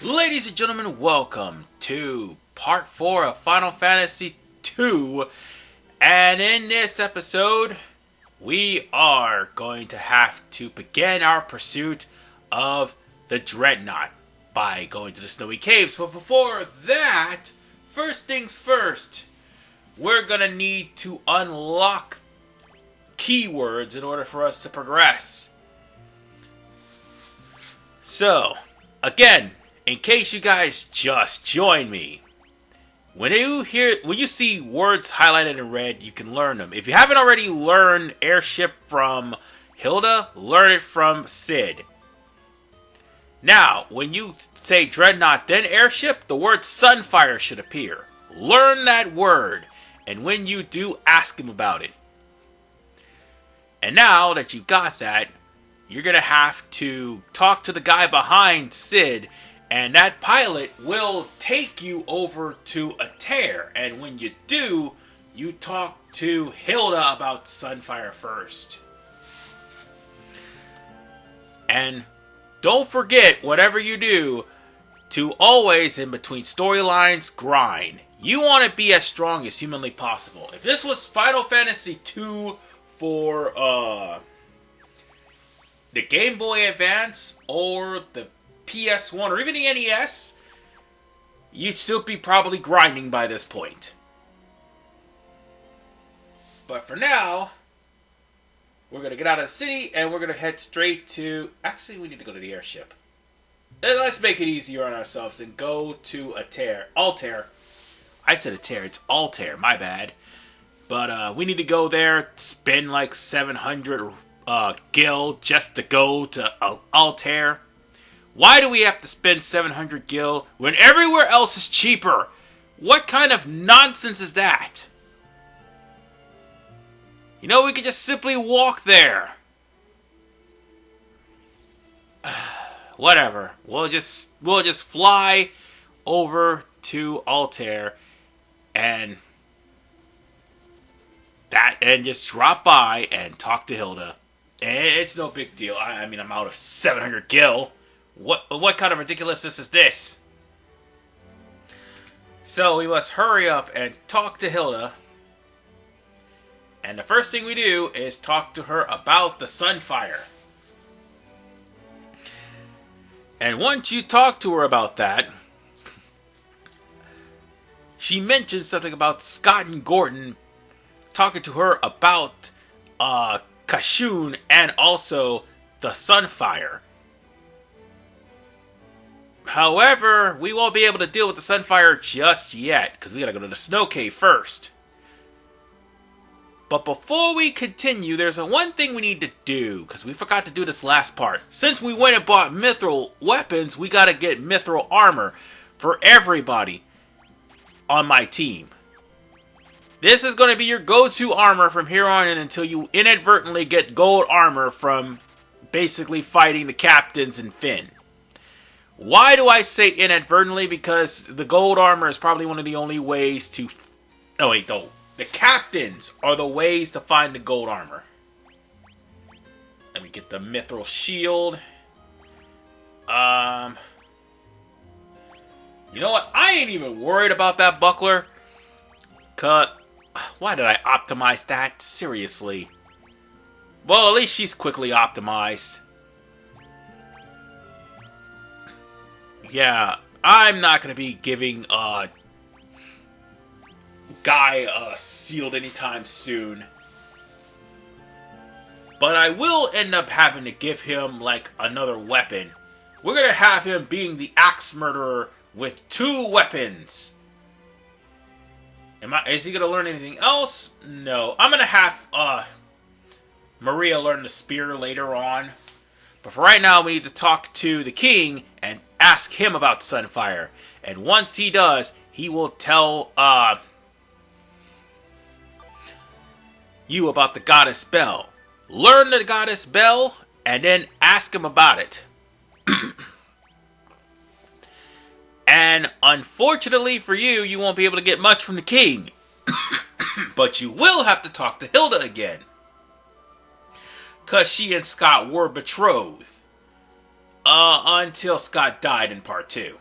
Ladies and gentlemen, welcome to part 4 of Final Fantasy II. And in this episode, we are going to have to begin our pursuit of the Dreadnought by going to the snowy caves. But before that, first things first, we're going to need to unlock keywords in order for us to progress. So, again, in case you guys just joined me, when you see words highlighted in red, you can learn them. If you haven't already learned airship from Hilda, learn it from Sid. Now, when you say Dreadnought, then airship, the word Sunfire should appear. Learn that word, and when you do, ask him about it. And now that you got that, you're going to have to talk to the guy behind Sid, and that pilot will take you over to a tear. And when you do, you talk to Hilda about Sunfire first. And don't forget, whatever you do, to always, in between storylines, grind. You want to be as strong as humanly possible. If this was Final Fantasy II for the Game Boy Advance or the PS1 or even the NES, you'd still be probably grinding by this point. But for now, we're going to get out of the city and we're going to head straight to... Actually, we need to go to the airship. Let's make it easier on ourselves and go to Altair. I said Altair, it's Altair, my bad. But we need to go there, spend like 700 gil just to go to Altair. Why do we have to spend 700 gil when everywhere else is cheaper? What kind of nonsense is that? You know, we could just simply walk there. Whatever. We'll just fly over to Altair and just drop by and talk to Hilda. It's no big deal. I mean, I'm out of 700 gil. What kind of ridiculousness is this? So we must hurry up and talk to Hilda. And the first thing we do is talk to her about the Sunfire. And once you talk to her about that, she mentioned something about Scott and Gordon talking to her about Kashund and also the Sunfire. However, we won't be able to deal with the Sunfire just yet, because we gotta go to the Snow Cave first. But before we continue, there's one thing we need to do, because we forgot to do this last part. Since we went and bought mithril weapons, we gotta get mithril armor for everybody on my team. This is going to be your go-to armor from here on in until you inadvertently get gold armor from basically fighting the captains and Finn. Why do I say inadvertently? Because the gold armor is probably one of the only ways to... No, wait, no. The captains are the ways to find the gold armor. Let me get the mithril shield. You know what? I ain't even worried about that buckler. Why did I optimize that? Seriously. Well, at least she's quickly optimized. Yeah, I'm not going to be giving Guy sealed anytime soon. But I will end up having to give him, like, another weapon. We're going to have him being the axe murderer with 2 weapons. Is he going to learn anything else? No. I'm going to have Maria learn the spear later on. But for right now, we need to talk to the king and ask him about Sunfire. And once he does, he will tell you about the Goddess Bell. Learn the Goddess Bell, and then ask him about it. And unfortunately for you, you won't be able to get much from the king. But you will have to talk to Hilda again. Because she and Scott were betrothed. Until Scott died in part 2.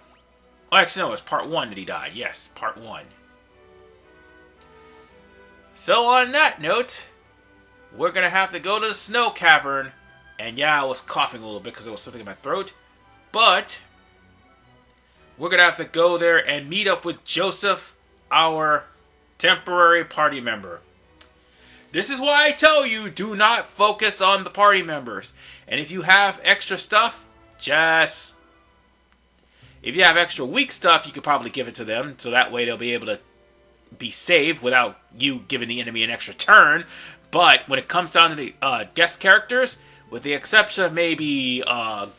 Oh, actually, no, it's part 1 that he died. Yes, part 1. So on that note, we're going to have to go to the snow cavern. And yeah, I was coughing a little bit because there was something in my throat. But we're going to have to go there and meet up with Josef, our temporary party member. This is why I tell you, do not focus on the party members. And if you have extra stuff, if you have extra weak stuff, you could probably give it to them. So that way they'll be able to be saved without you giving the enemy an extra turn. But when it comes down to the guest characters, with the exception of maybe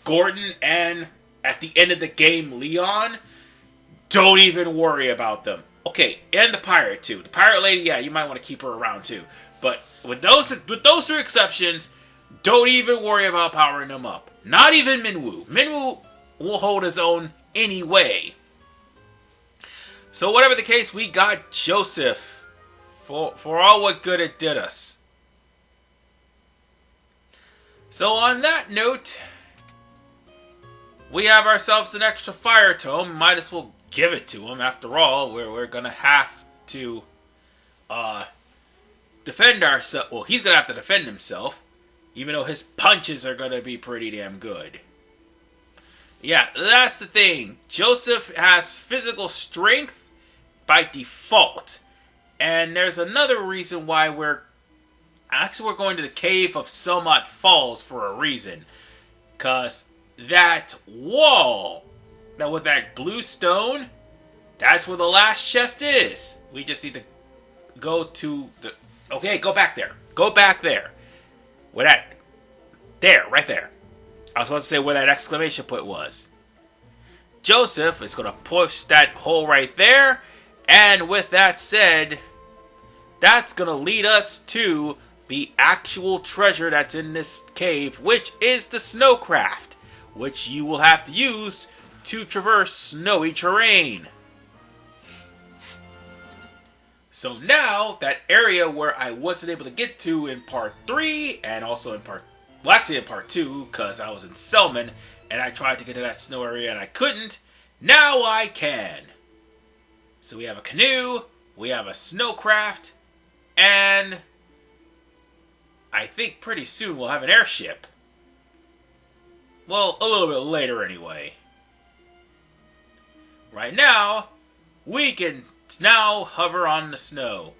Gordon and at the end of the game, Leon, don't even worry about them. Okay, and the pirate too. The pirate lady, yeah, you might want to keep her around too. But with those 2 exceptions, don't even worry about powering them up. Not even Minwoo. Minwoo will hold his own anyway. So whatever the case, we got Josef for all what good it did us. So on that note, we have ourselves an extra fire tome. Might as well give it to him. After all, we're gonna have to defend ourselves. Well, he's gonna have to defend himself, even though his punches are gonna be pretty damn good. Yeah, that's the thing. Josef has physical strength by default. And there's another reason why we're going to the Cave of Selmat Falls for a reason. Because that wall, with that blue stone, that's where the last chest is. We just need to go to the... Okay, go back there. Go back there. Where that... There, right there. I was about to say where that exclamation point was. Josef is going to push that hole right there. And with that said, that's going to lead us to the actual treasure that's in this cave, which is the snowcraft, which you will have to use to traverse snowy terrain. So now, that area where I wasn't able to get to in part 3, and also in part... Well, actually in part 2, because I was in Selman, and I tried to get to that snow area and I couldn't. Now I can! So we have a canoe, we have a snowcraft, and I think pretty soon we'll have an airship. Well, a little bit later anyway. Right now, we can now hover on the snow.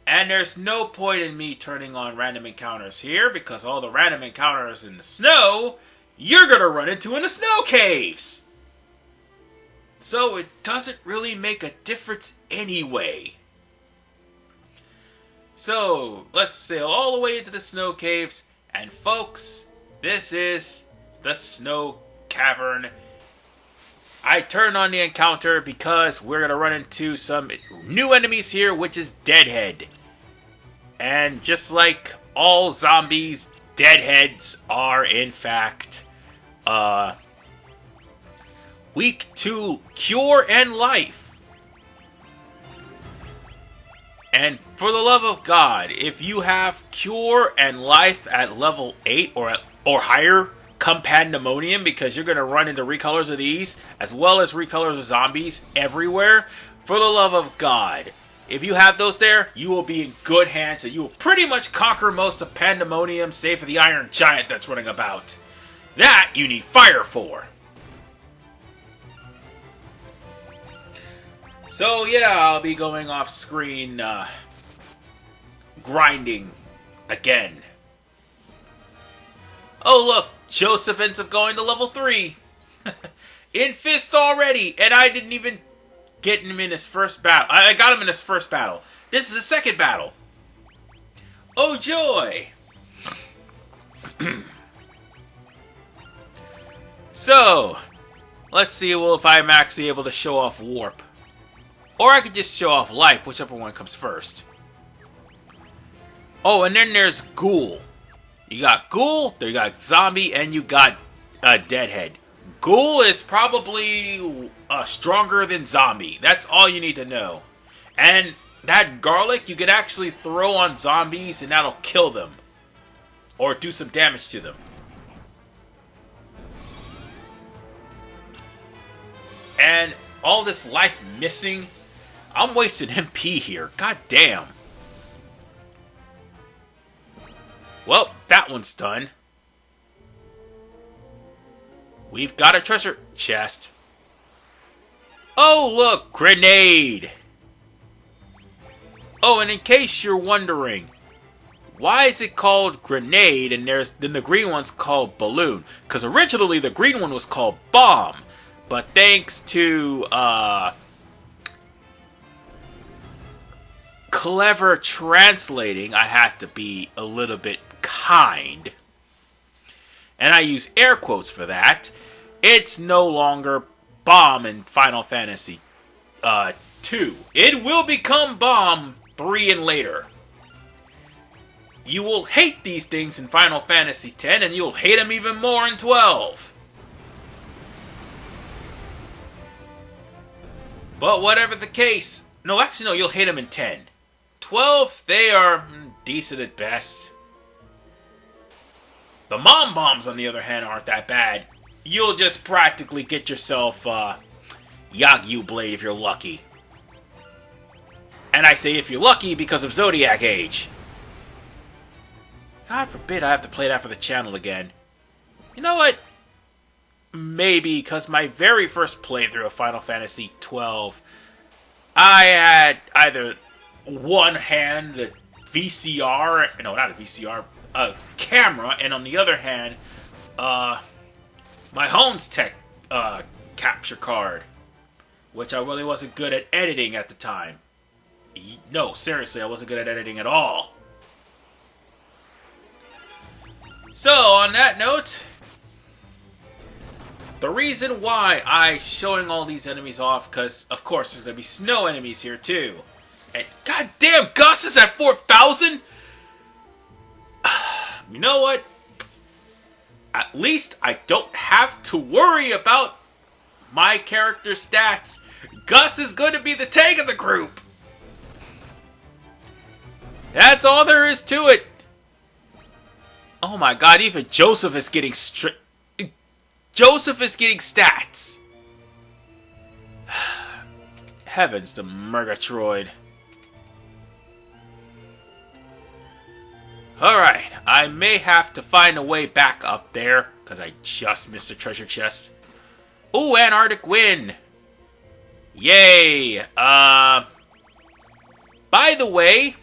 And there's no point in me turning on random encounters here, because all the random encounters in the snow, you're gonna run into in the snow caves! So it doesn't really make a difference anyway. So, let's sail all the way into the snow caves, and folks, this is the snow cavern. I turned on the encounter because we're going to run into some new enemies here, which is Deadhead. And just like all zombies, Deadheads are in fact weak to cure and life. And for the love of God, if you have cure and life at level 8 or higher, come Pandemonium, because you're going to run into recolors of these, as well as recolors of zombies everywhere. For the love of God, if you have those there, you will be in good hands, and you will pretty much conquer most of Pandemonium, save for the Iron Giant that's running about. That you need fire for. So yeah, I'll be going off screen, grinding again. Oh look, Josef ends up going to level 3. In Fist already, and I didn't even get him in his first battle. I got him in his first battle. This is the second battle. Oh joy! So, let's see if I'm actually able to show off Warp. Or I could just show off Life, whichever one comes first. Oh, and then there's Ghoul. You got Ghoul, you got Zombie, and you got Deadhead. Ghoul is probably stronger than Zombie. That's all you need to know. And that garlic you can actually throw on zombies and that'll kill them. Or do some damage to them. And all this life missing. I'm wasting MP here. God damn. Well, that one's done. We've got a treasure chest. Oh, look! Grenade! Oh, and in case you're wondering, why is it called grenade and then the green one's called balloon? Because originally the green one was called bomb. But thanks to clever translating, I had to be a little bit kind. And I use air quotes for that. It's no longer bomb in Final Fantasy 2. It will become bomb 3 and later. You will hate these things in Final Fantasy 10, and you'll hate them even more in 12. But whatever the case, no, actually no, you'll hate them in 10. 12, they are decent at best. The mom bombs, on the other hand, aren't that bad. You'll just practically get yourself Yagyu Blade if you're lucky. And I say if you're lucky because of Zodiac Age. God forbid I have to play that for the channel again. You know what? Maybe, because my very first playthrough of Final Fantasy 12, I had either one hand, the VCR, no, not a VCR, a camera, and on the other hand, my Homes Tech capture card, which I really wasn't good at editing at the time. No, seriously, I wasn't good at editing at all. So, on that note, the reason why I'm showing all these enemies off, because, of course, there's going to be snow enemies here, too. And, goddamn, Gus is at 4,000? You know what? At least I don't have to worry about my character stats. Gus is going to be the tank of the group. That's all there is to it. Oh my god, even Josef is getting Josef is getting stats. Heavens to Murgatroyd. Alright, I may have to find a way back up there, because I just missed a treasure chest. Ooh, Antarctic Wind! Yay! By the way,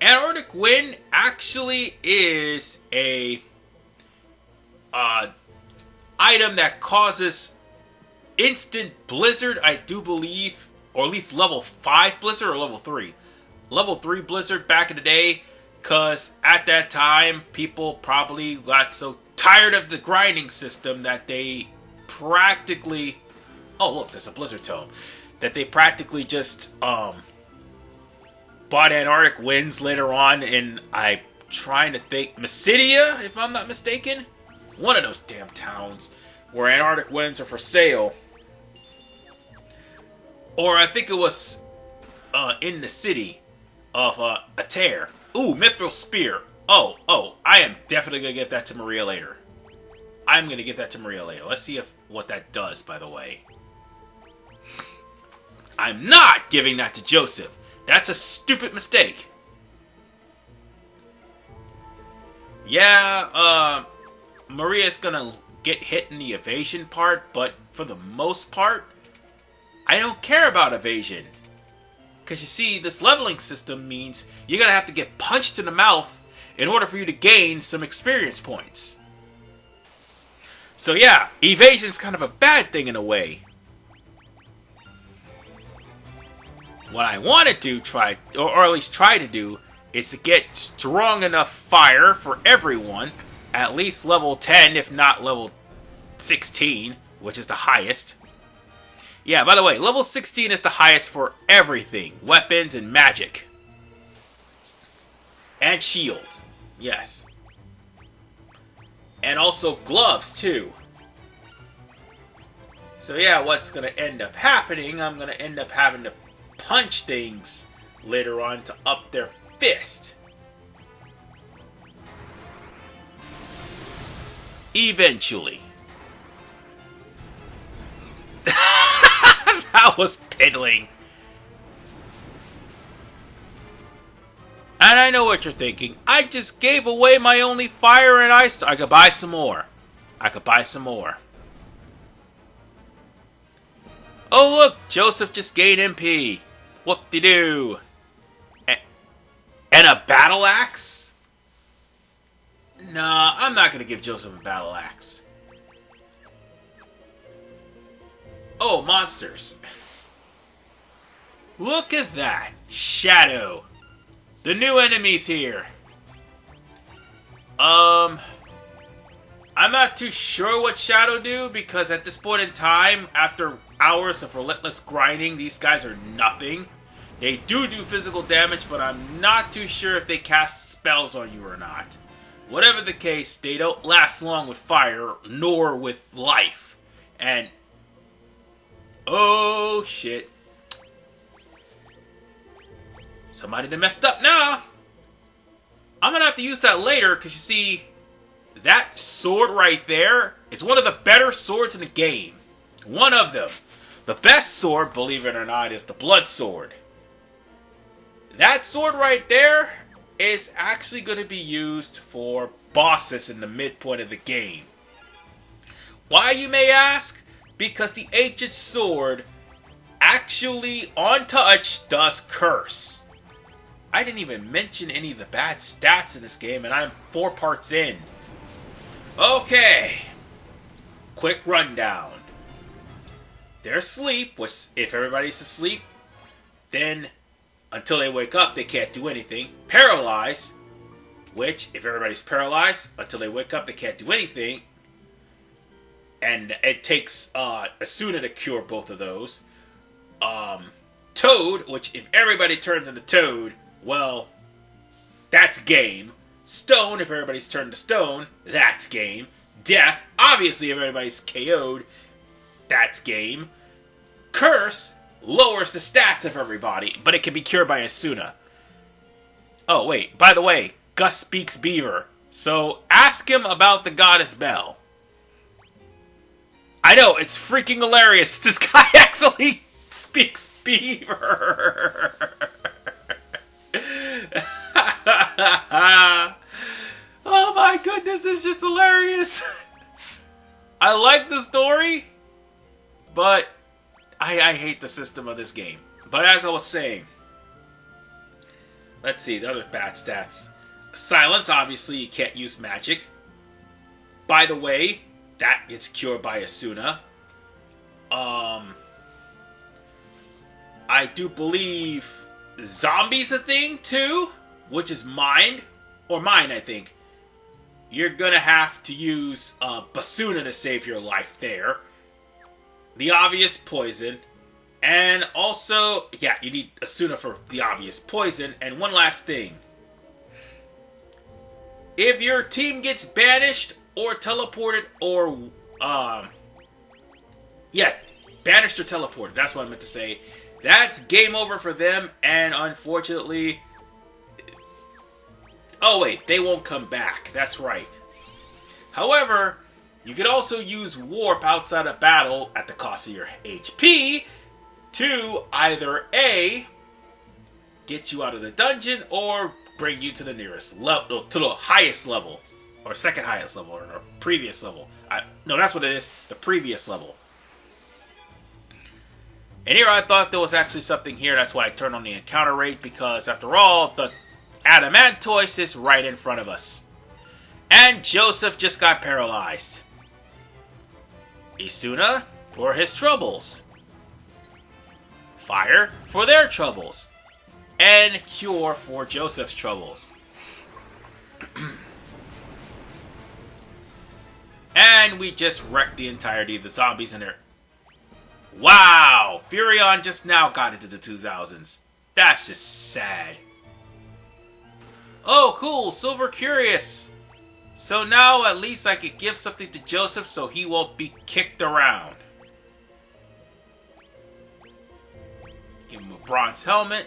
Antarctic Wind actually is a item that causes instant blizzard, I do believe, or at least level 5 blizzard or level 3. Level 3 blizzard back in the day, because at that time, people probably got so tired of the grinding system that they practically... Oh, look, there's a blizzard tome. That they practically just, bought Antarctic Winds later on in, I'm trying to think, Mysidia, if I'm not mistaken? One of those damn towns where Antarctic Winds are for sale. Or I think it was, in the city of, Ater. Ooh, Mithril Spear. Oh, I am definitely gonna get that to Maria later. I'm gonna give that to Maria later. Let's see what that does, by the way. I'm not giving that to Josef. That's a stupid mistake. Yeah, Maria's gonna get hit in the evasion part, but for the most part, I don't care about evasion. Because you see, this leveling system means you're gonna have to get punched in the mouth in order for you to gain some experience points. So yeah, evasion's kind of a bad thing in a way. What I want to do, or at least try to do, is to get strong enough fire for everyone, at least level 10, if not level 16, which is the highest. Yeah, by the way, level 16 is the highest for everything, weapons and magic. And shield, yes. And also gloves, too. So yeah, what's going to end up happening, I'm going to end up having to punch things later on to up their fist. Eventually. was piddling. And I know what you're thinking. I just gave away my only fire and ice. I could buy some more. I could buy some more. Oh look, Josef just gained MP. Whoop-de-doo. And a battle axe? Nah, I'm not going to give Josef a battle axe. Oh, monsters. Look at that. Shadow. The new enemy's here. I'm not too sure what Shadow do, because at this point in time, after hours of relentless grinding, these guys are nothing. They do physical damage, but I'm not too sure if they cast spells on you or not. Whatever the case, they don't last long with fire, nor with life. And... oh, shit. Somebody done messed up now. I'm going to have to use that later, because you see, that sword right there is one of the better swords in the game. One of them. The best sword, believe it or not, is the blood sword. That sword right there is actually going to be used for bosses in the midpoint of the game. Why, you may ask? Because the ancient sword actually, on touch, does curse. I didn't even mention any of the bad stats in this game, and I'm 4 parts in. Okay. Quick rundown. They're asleep, which, if everybody's asleep, then until they wake up, they can't do anything. Paralyzed, which, if everybody's paralyzed, until they wake up, they can't do anything. And it takes Asuna to cure both of those. Toad, which, if everybody turns into Toad, well, that's game. Stone, if everybody's turned to Stone, that's game. Death, obviously, if everybody's KO'd, that's game. Curse lowers the stats of everybody, but it can be cured by Asuna. Oh, wait, by the way, Gus speaks Beaver, so ask him about the Goddess Bell. I know, it's freaking hilarious. This guy actually speaks Beaver. Oh my goodness, it's just hilarious. I like the story, but I hate the system of this game. But as I was saying, let's see, the other bad stats. Silence, obviously, you can't use magic. By the way, that gets cured by Asuna. I do believe zombies a thing too, which is mind, or mine, I think. You're gonna have to use Basuna to save your life there. The obvious poison, and also, yeah, you need Asuna for the obvious poison. And one last thing. If your team gets banished or teleported or, yeah, banished or teleported, that's what I meant to say. That's game over for them, and unfortunately... oh wait, they won't come back, that's right. However, you could also use Warp outside of battle at the cost of your HP to either A, get you out of the dungeon, or bring you to the nearest level, to the highest level, or second highest level, or previous level. No, that's what it is, the previous level. And here I thought there was actually something here, that's why I turned on the encounter rate, because after all, the Adamantoise is right in front of us. And Josef just got paralyzed. Asuna for his troubles. Fire for their troubles. And Cure for Josef's troubles. And we just wrecked the entirety of the zombies in there. Wow! Firion just now got into the 2000s. That's just sad. Oh, cool! Silver Curious! So now at least I could give something to Josef so he won't be kicked around. Give him a bronze helmet.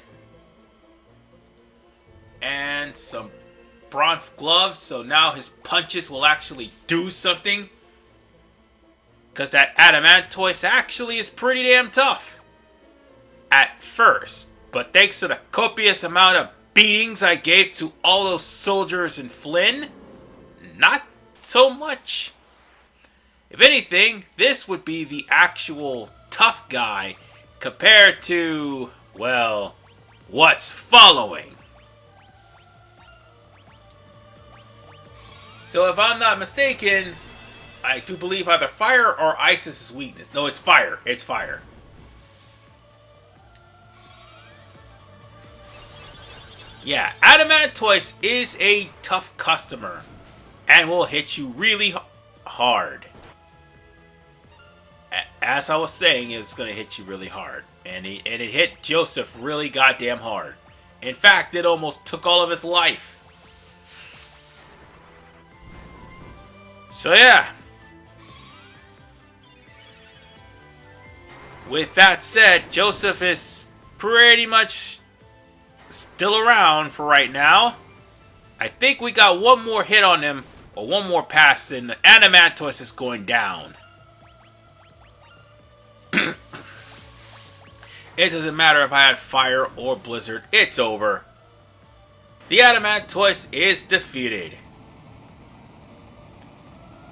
And some bronze gloves so now his punches will actually do something. Because that Adamantoise actually is pretty damn tough. at first, but thanks to the copious amount of beatings I gave to all those soldiers in Flynn, not so much. If anything, this would be the actual tough guy compared to, well, what's following. So if I'm not mistaken, I do believe either fire or ice is his weakness. No, it's fire. It's fire. Yeah, Adamantoise is a tough customer and will hit you really hard. As I was saying, it's going to hit you really hard. And it hit Josef really goddamn hard. In fact, it almost took all of his life. So yeah. With that said, Josef is pretty much still around for right now. I think we got one more hit on him, or one more pass, and the Adamantoise is going down. It doesn't matter if I had fire or blizzard, it's over. The Adamantoise is defeated.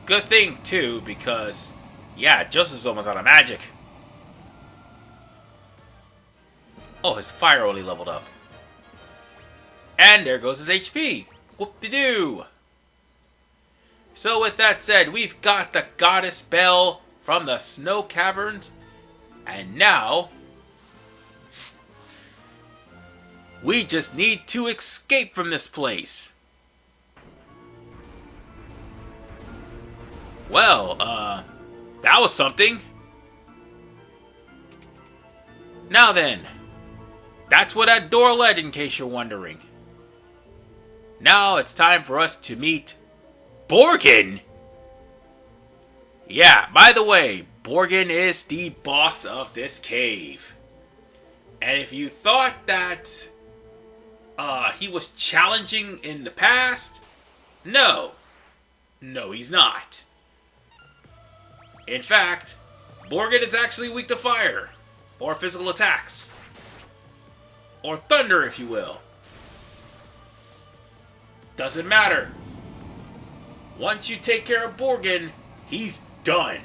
Good thing, too, because, yeah, Josef's almost out of magic. Oh, his fire only leveled up. And there goes his HP. Whoop-de-doo. So with that said, we've got the Goddess Bell from the Snow Caverns. And now, we just need to escape from this place. Well, that was something. Now then, that's where that door led, in case you're wondering. Now it's time for us to meet Borgin. Yeah, by the way, Borgin is the boss of this cave. And if you thought that he was challenging in the past, no. No, he's not. In fact, Borgin is actually weak to fire, or physical attacks, or thunder, if you will. Doesn't matter. Once you take care of Borgin, he's done.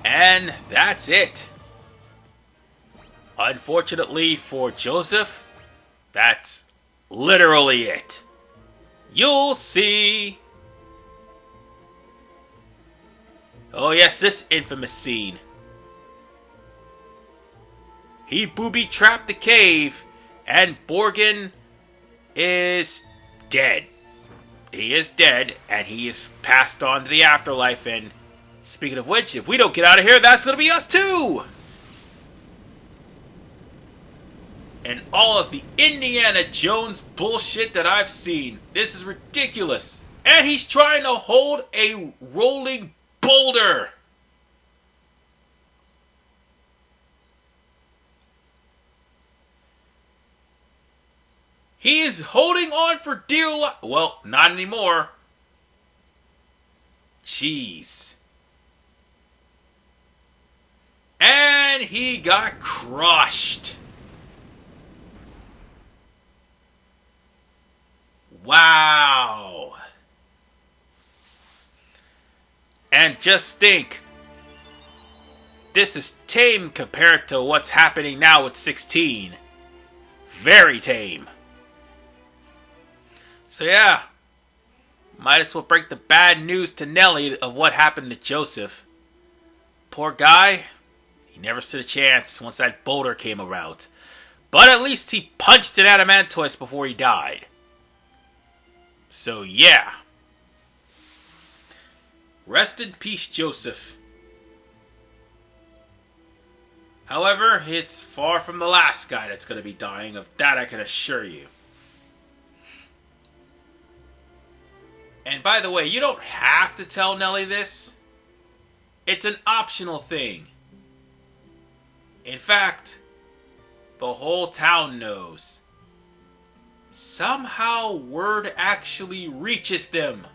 And that's it. Unfortunately for Josef, that's literally it. You'll see. Oh yes, this infamous scene. He booby-trapped the cave, and Borgin is dead. He is dead, and he is passed on to the afterlife, and speaking of which, if we don't get out of here, that's going to be us too! And all of the Indiana Jones bullshit that I've seen. This is ridiculous. And he's trying to hold a rolling boulder. He is holding on for dear life. Well, not anymore. Jeez. And he got crushed. Wow. And just think, this is tame compared to what's happening now with 16. Very tame. So yeah, might as well break the bad news to Nelly of what happened to Josef. Poor guy, he never stood a chance once that boulder came around. But at least he punched an Adamantoise before he died. So yeah. Rest in peace, Josef. However, it's far from the last guy that's going to be dying. Of that I can assure you. And by the way, you don't have to tell Nelly this. It's an optional thing. In fact, the whole town knows. Somehow word actually reaches them.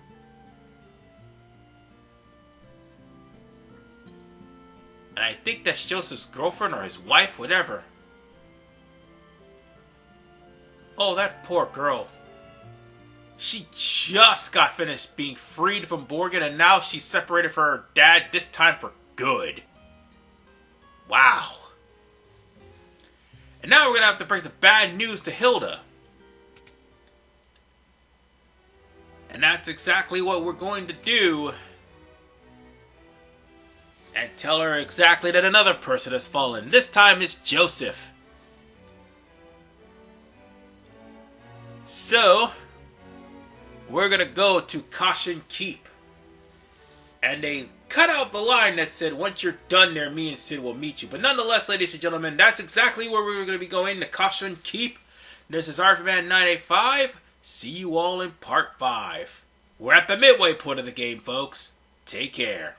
And I think that's Joseph's girlfriend or his wife, whatever. Oh, that poor girl. She just got finished being freed from Borgen, and now she's separated from her dad, this time for good. Wow. And now we're going to have to break the bad news to Hilda. And that's exactly what we're going to do. And tell her exactly that another person has fallen. This time it's Josef. So, we're going to go to Kashund Keep. And they cut out the line that said, once you're done there, me and Sid will meet you. But nonetheless, ladies and gentlemen, that's exactly where we're going to be going, to Kashund Keep. This is RFman 985. See you all in Part 5. We're at the midway point of the game, folks. Take care.